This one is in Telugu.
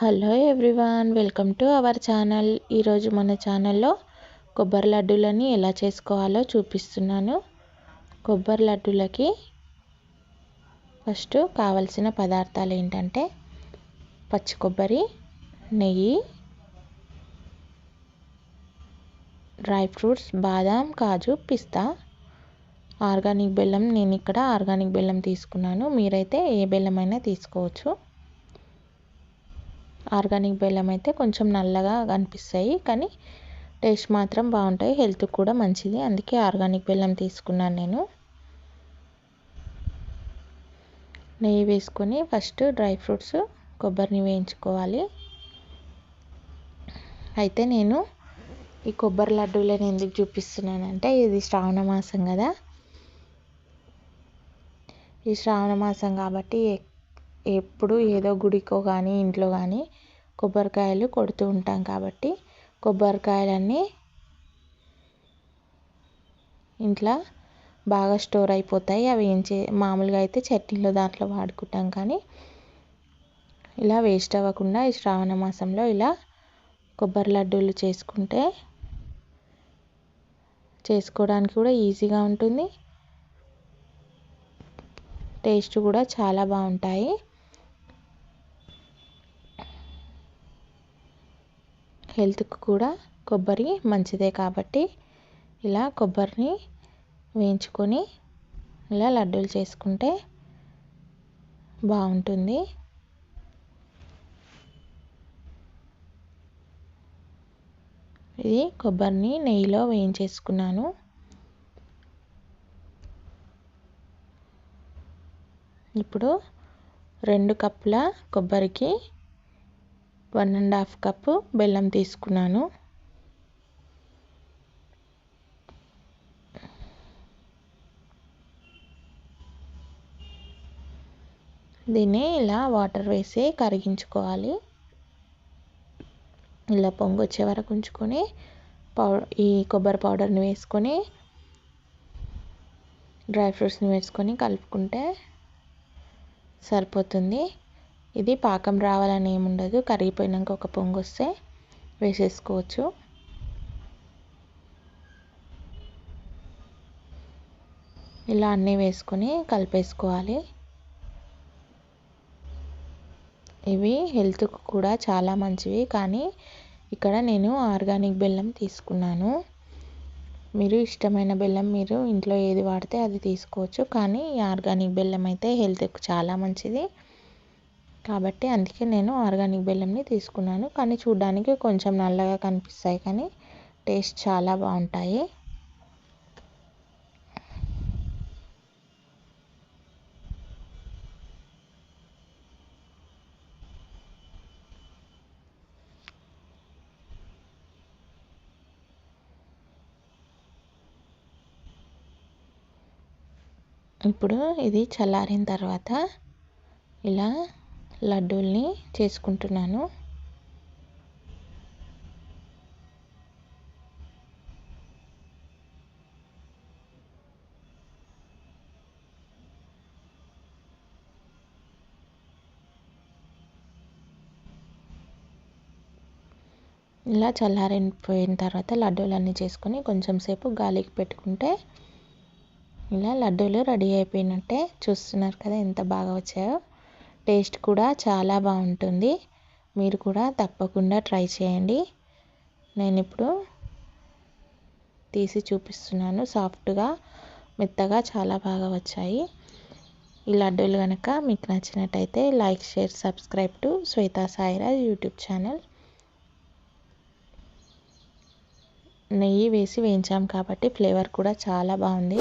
Hello everyone, welcome to our channel. ఈరోజు మన ఛానల్లో కొబ్బరి లడ్డూలని ఎలా చేసుకోవాలో చూపిస్తున్నాను. కొబ్బరి లడ్డూలకి ఫస్ట్ కావలసిన పదార్థాలు ఏంటంటే పచ్చి కొబ్బరి, నెయ్యి, డ్రై ఫ్రూట్స్ బాదాం, కాజు, పిస్తా, ఆర్గానిక్ బెల్లం. నేను ఇక్కడ ఆర్గానిక్ బెల్లం తీసుకున్నాను, మీరైతే ఏ బెల్లం అయినా తీసుకోవచ్చు. ఆర్గానిక్ బెల్లం అయితే కొంచెం నల్లగా కనిపిస్తాయి, కానీ టేస్ట్ మాత్రం బాగుంటాయి, హెల్త్కి కూడా మంచిది. అందుకే ఆర్గానిక్ బెల్లం తీసుకున్నాను నేను. నెయ్యి వేసుకొని ఫస్ట్ డ్రై ఫ్రూట్స్, కొబ్బరిని వేయించుకోవాలి. అయితే నేను ఈ కొబ్బరి లడ్డూలను ఎందుకు చూపిస్తున్నానంటే, ఇది శ్రావణ మాసం కదా. ఈ శ్రావణ మాసం కాబట్టి ఎప్పుడు ఏదో గుడికో కానీ ఇంట్లో కానీ కొబ్బరికాయలు కొడుతూ ఉంటాం కాబట్టి కొబ్బరికాయలన్నీ ఇంట్లో బాగా స్టోర్ అయిపోతాయి. అవి మామూలుగా అయితే చట్నీలో దాంట్లో వాడుకుంటాం, కానీ ఇలా వేస్ట్ అవ్వకుండా ఈ శ్రావణ మాసంలో ఇలా కొబ్బరి లడ్డూలు చేసుకోవడానికి కూడా ఈజీగా ఉంటుంది, టేస్ట్ కూడా చాలా బాగుంటాయి. హెల్త్కి కూడా కొబ్బరి మంచిదే కాబట్టి ఇలా కొబ్బరిని వేయించుకొని ఇలా లడ్డూలు చేసుకుంటే బాగుంటుంది. ఇది కొబ్బరిని నెయ్యిలో వేయించేసుకున్నాను. ఇప్పుడు 2 కప్పుల కొబ్బరికి 1½ కప్పు బెల్లం తీసుకున్నాను. దీన్ని ఇలా వాటర్ వేసి కరిగించుకోవాలి. ఇలా పొంగు వచ్చే వరకు ఉంచుకొని ఈ కొబ్బరి పౌడర్ని వేసుకొని డ్రై ఫ్రూట్స్ని వేసుకొని కలుపుకుంటే సరిపోతుంది. ఇది పాకం రావాలని ఏముండదు, కరిగిపోయినాక ఒక పొంగు వస్తే వేసేసుకోవచ్చు. ఇలా అన్నీ వేసుకొని కలిపేసుకోవాలి. ఇవి హెల్త్కు కూడా చాలా మంచివి, కానీ ఇక్కడ నేను ఆర్గానిక్ బెల్లం తీసుకున్నాను. మీరు ఇష్టమైన బెల్లం మీరు ఇంట్లో ఏది వాడితే అది తీసుకోవచ్చు, కానీ ఈ ఆర్గానిక్ బెల్లం అయితే హెల్త్కు చాలా మంచిది కాబట్టి అందుకే నేను ఆర్గానిక్ బెల్లంని తీసుకున్నాను. కానీ చూడడానికి కొంచెం నల్లగా కనిపిస్తాయి, కానీ టేస్ట్ చాలా బాగుంటాయి. ఇప్పుడు ఇది చల్లారిన తర్వాత ఇలా లడ్డూల్ని చేసుకుంటున్నాను. ఇలా చల్లారిపోయిన తర్వాత లడ్డూలన్నీ చేసుకొని కొంచెం సేపు గాలికి పెట్టుకుంటే ఇలా లడ్డూలు రెడీ అయిపోయినట్టే. చూస్తున్నారు కదా ఎంత బాగా వచ్చాయో. టేస్ట్ కూడా చాలా బాగుంటుంది, మీరు కూడా తప్పకుండా ట్రై చేయండి. నేను ఇప్పుడు తీసి చూపిస్తున్నాను. సాఫ్ట్గా మెత్తగా చాలా బాగా వచ్చాయి. ఈ లడ్డూలు కనుక మీకు నచ్చినట్టయితే like, share, subscribe to Shweta Sairaj YouTube channel. నెయ్యి వేసి వేయించాం కాబట్టి ఫ్లేవర్ కూడా చాలా బాగుంది.